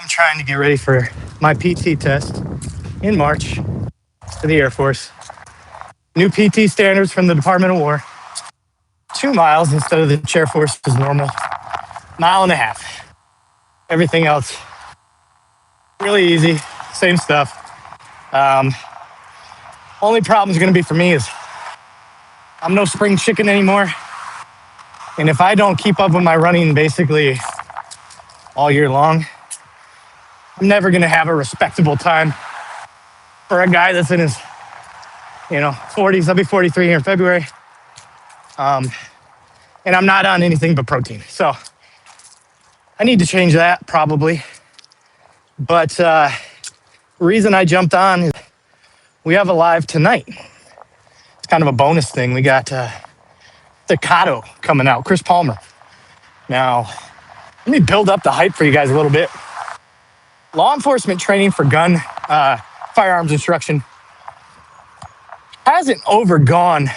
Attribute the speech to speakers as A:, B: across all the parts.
A: am trying to get ready for my PT test in March for the Air Force. New PT standards from the Department of War. 2 miles instead of the Chair Force's normal 1.5 miles. Everything else, really easy, same stuff. Only problem is going to be for me is I'm no spring chicken anymore. And if I don't keep up with my running basically all year long, I'm never going to have a respectable time for a guy that's in his 40s. I'll be 43 here in February. And I'm not on anything but protein. So I need to change that probably. But the reason I jumped on is we have a live tonight. It's kind of a bonus thing. We got Staccato coming out, Chris Palmer. Now, let me build up the hype for you guys a little bit. Law enforcement training for gun, firearms instruction hasn't overgone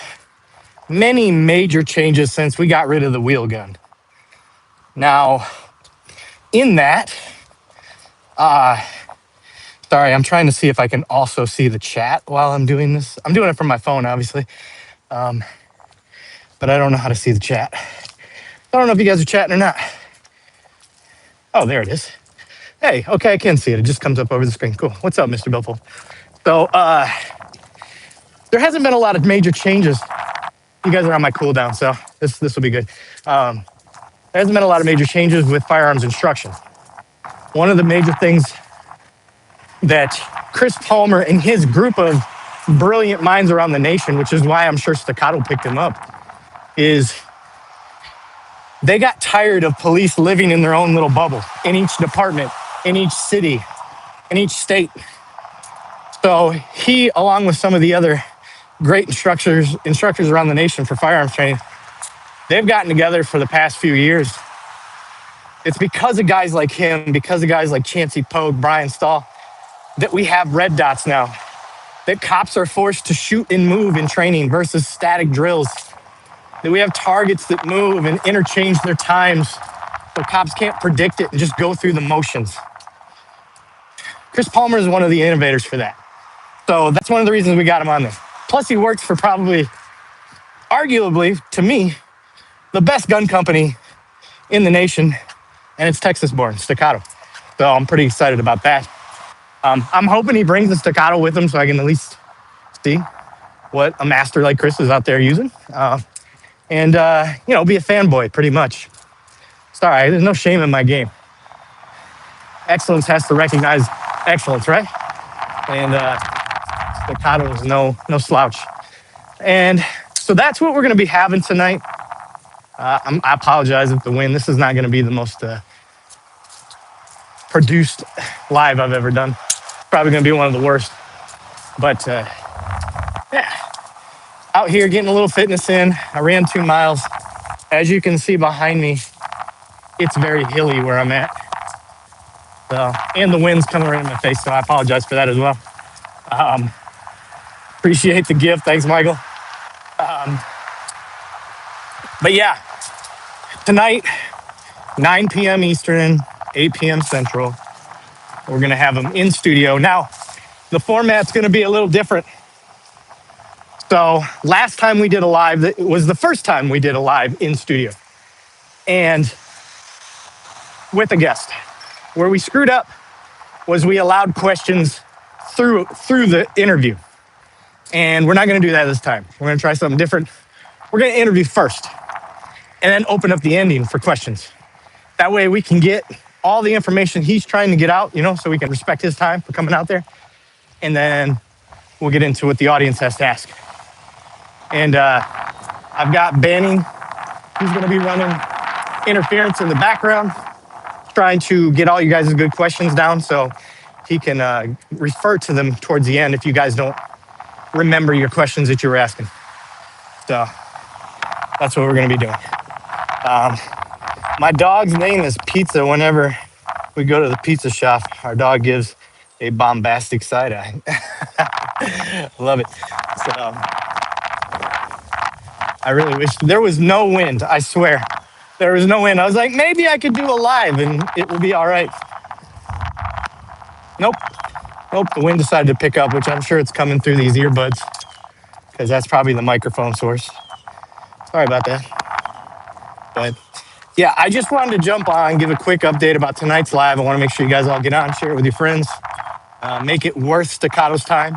A: many major changes since we got rid of the wheel gun. Now, in that, sorry, I'm trying to see if I can also see the chat while I'm doing this. I'm doing it from my phone, obviously, but I don't know how to see the chat. I don't know if you guys are chatting or not. Oh, there it is. Hey, okay, I can see it. It just comes up over the screen. Cool. What's up, Mr. Billfold? So, there hasn't been a lot of major changes. You guys are on my cooldown, so this will be good. There hasn't been a lot of major changes with firearms instruction. One of the major things that Chris Palmer and his group of brilliant minds around the nation, which is why I'm sure Staccato picked him up, is they got tired of police living in their own little bubble in each department, in each city, in each state. So he, along with some of the other great instructors around the nation for firearms training, they've gotten together for the past few years. It's because of guys like him, because of guys like Chancey Pogue, Brian Stahl, that we have red dots now, that cops are forced to shoot and move in training versus static drills, that we have targets that move and interchange their times so cops can't predict it and just go through the motions. Chris Palmer is one of the innovators for that. So that's one of the reasons we got him on there. Plus, he works for probably, arguably, to me, the best gun company in the nation, and it's Texas-born, Staccato. So I'm pretty excited about that. I'm hoping he brings the Staccato with him so I can at least see what a master like Chris is out there using. And be a fanboy, pretty much. Sorry, there's no shame in my game. Excellence has to recognize excellence, right? And Staccato is no slouch. And so that's what we're going to be having tonight. I apologize if the wind. This is not going to be the most produced live I've ever done. Probably going to be one of the worst. But yeah, out here getting a little fitness in. I ran 2 miles. As you can see behind me, it's very hilly where I'm at. So, and the wind's coming right in my face, so I apologize for that as well. Appreciate the gift. Thanks, Michael. But yeah, tonight, 9 p.m. Eastern, 8 p.m. Central, we're going to have them in studio. Now, the format's going to be a little different. So last time we did a live, it was the first time we did a live in studio. And with a guest. Where we screwed up was we allowed questions through the interview. And we're not going to do that this time. We're going to try something different. We're going to interview first and then open up the ending for questions. That way we can get all the information he's trying to get out, so we can respect his time for coming out there. And then we'll get into what the audience has to ask. And I've got Banning, who's going to be running interference in the background, trying to get all you guys' good questions down so he can refer to them towards the end if you guys don't remember your questions that you were asking. So that's what we're going to be doing. My dog's name is Pizza. Whenever we go to the pizza shop, our dog gives a bombastic side eye. Love it. So, I really wish there was no wind. I swear. There was no wind. I was like, maybe I could do a live and it will be all right. Nope. Nope. The wind decided to pick up, which I'm sure it's coming through these earbuds because that's probably the microphone source. Sorry about that. But yeah, I just wanted to jump on, give a quick update about tonight's live. I want to make sure you guys all get on, share it with your friends, make it worth Staccato's time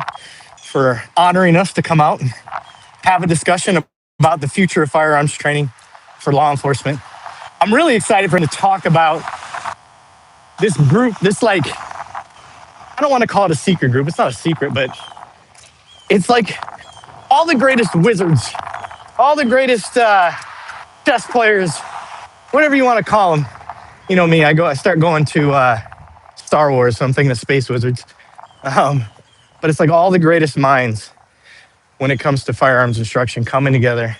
A: for honoring us to come out and have a discussion about the future of firearms training for law enforcement. I'm really excited for him to talk about this group, this like, I don't want to call it a secret group. It's not a secret, but it's like all the greatest wizards, all the greatest chess players, whatever you want to call them. You know me, I start going to Star Wars, so I'm thinking of space wizards. But it's like all the greatest minds when it comes to firearms instruction coming together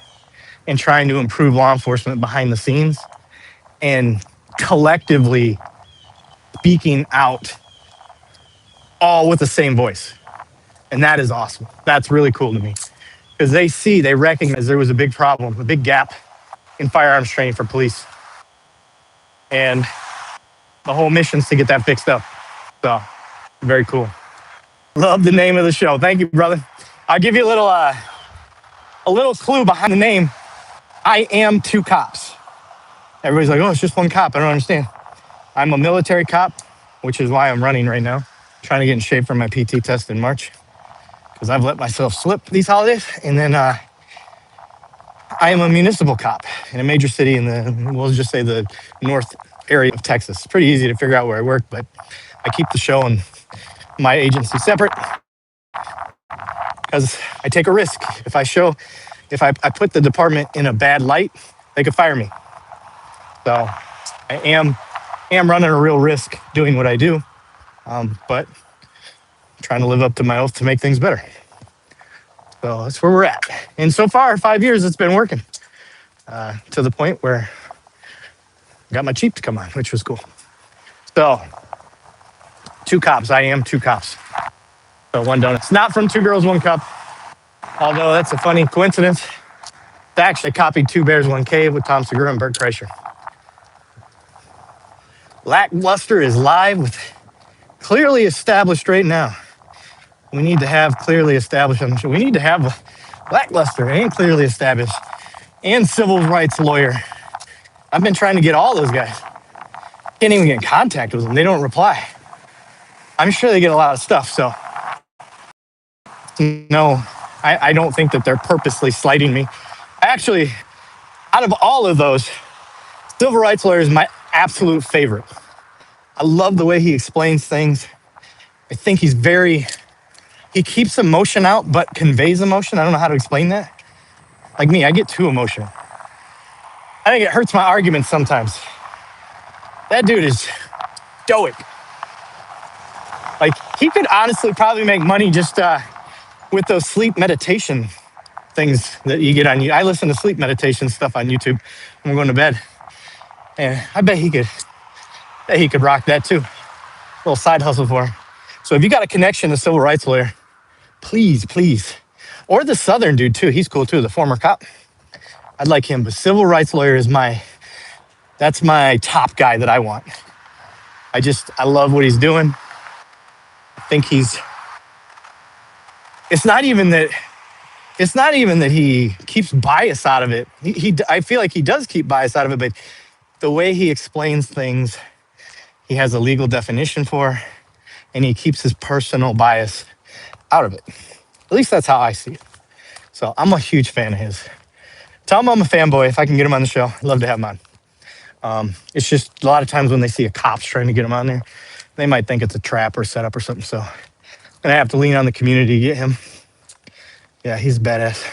A: and trying to improve law enforcement behind the scenes and collectively speaking out all with the same voice. And that is awesome. That's really cool to me because they recognize there was a big problem, a big gap in firearms training for police. And the whole mission is to get that fixed up. So, very cool. Love the name of the show. Thank you, brother. I'll give you a little clue behind the name. I am two cops. Everybody's like, oh, it's just one cop. I don't understand. I'm a military cop, which is why I'm running right now, trying to get in shape for my PT test in March because I've let myself slip these holidays. And then I am a municipal cop in a major city in we'll just say the north area of Texas. It's pretty easy to figure out where I work, but I keep the show and my agency separate because I take a risk. If I put the department in a bad light, they could fire me. So I am running a real risk doing what I do, but trying to live up to my oath to make things better. So that's where we're at. And so far, 5 years, it's been working to the point where I got my Jeep to come on, which was cool. So two cops. I am two cops. So one donut. It's not from Two Girls, One Cup, although that's a funny coincidence. I actually copied Two Bears, One Cave with Tom Segura and Bert Kreischer. Lackluster is live with clearly established right now. We need to have clearly established. We need to have lackluster and clearly established and civil rights lawyer. I've been trying to get all those guys. Can't even get in contact with them. They don't reply. I'm sure they get a lot of stuff. So no, I don't think that they're purposely slighting me. Actually, out of all of those, civil rights lawyer is my absolute favorite. I love the way he explains things. I think he keeps emotion out, but conveys emotion. I don't know how to explain that. Like me, I get too emotional. I think it hurts my arguments sometimes. That dude is stoic. Like, he could honestly probably make money just with those sleep meditation things that you get on you. I listen to sleep meditation stuff on YouTube when we're going to bed. And I bet he could rock that too. A little side hustle for him. So if you got a connection to civil rights lawyer, please. Or the Southern dude too. He's cool too, the former cop. I'd like him, but civil rights lawyer is that's my top guy that I want. I love what he's doing. I think it's not even that he keeps bias out of it. I feel like he does keep bias out of it, but the way he explains things, he has a legal definition for, and he keeps his personal bias out of it. At least that's how I see it. So I'm a huge fan of his. Tell him I'm a fanboy. If I can get him on the show, I'd love to have him on. It's just a lot of times when they see a cop's trying to get him on there, they might think it's a trap or setup or something. So I'm going to have to lean on the community to get him. Yeah, he's badass.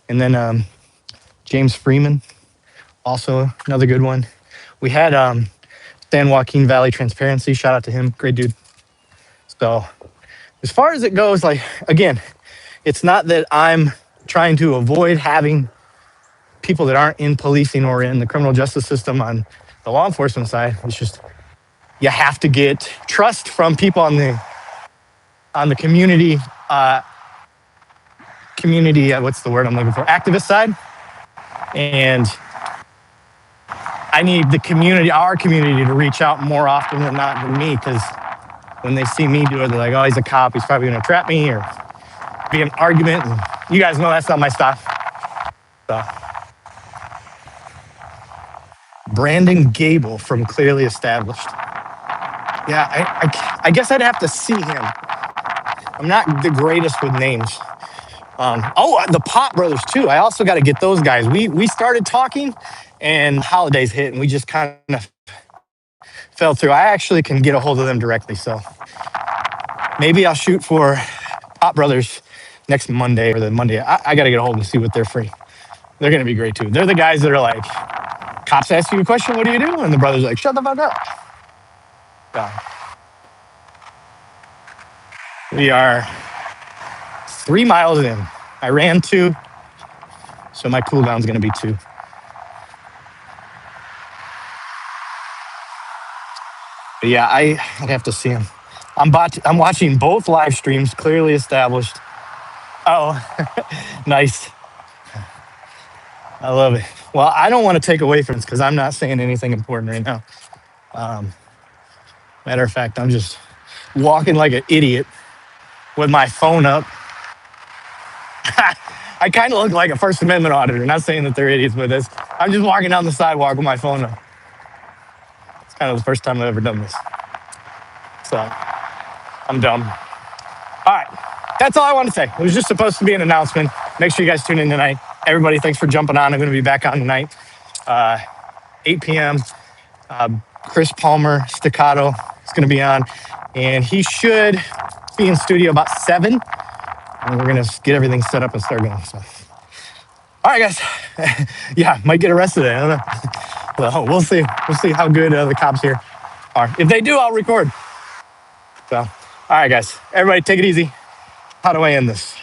A: And then James Freeman, also another good one. We had San Joaquin Valley Transparency. Shout out to him. Great dude. So as far as it goes, like, again, it's not that I'm trying to avoid having people that aren't in policing or in the criminal justice system on the law enforcement side. It's just you have to get trust from people on the community what's the word I'm looking for? Activist side. And I need our community to reach out more often than not than me, because when they see me do it, they're like, oh, he's a cop. He's probably going to trap me or be an argument. And you guys know that's not my stuff. So, Brandon Gable from Clearly Established. Yeah, I guess I'd have to see him. I'm not the greatest with names. The Pop Brothers too. I also got to get those guys. We started talking, and holidays hit, and we just kind of fell through. I actually can get a hold of them directly, so maybe I'll shoot for Pop Brothers next Monday or the Monday. I got to get a hold and see what they're free. They're gonna be great too. They're the guys that are like, cops ask you a question, what do you do? And the brother's like, shut the fuck up. So, we are 3 miles in. I ran 2, so my cooldown's gonna be 2. But yeah, I'd have to see him. I'm watching both live streams, Clearly Established. Oh, nice. I love it. Well, I don't want to take away from this because I'm not saying anything important right now. Matter of fact, I'm just walking like an idiot with my phone up. I kind of look like a First Amendment auditor. Not saying that they're idiots with this. I'm just walking down the sidewalk with my phone up. It's kind of the first time I've ever done this. So I'm dumb. All right. That's all I wanted to say. It was just supposed to be an announcement. Make sure you guys tune in tonight. Everybody, thanks for jumping on. I'm going to be back on tonight, 8 p.m. Chris Palmer, Staccato, is going to be on. And he should be in studio about 7. And we're going to get everything set up and start going. So, all right, guys. Yeah, might get arrested. I don't know. Well, we'll see. We'll see how good the cops here are. If they do, I'll record. So, all right, guys. Everybody, take it easy. How do I end this?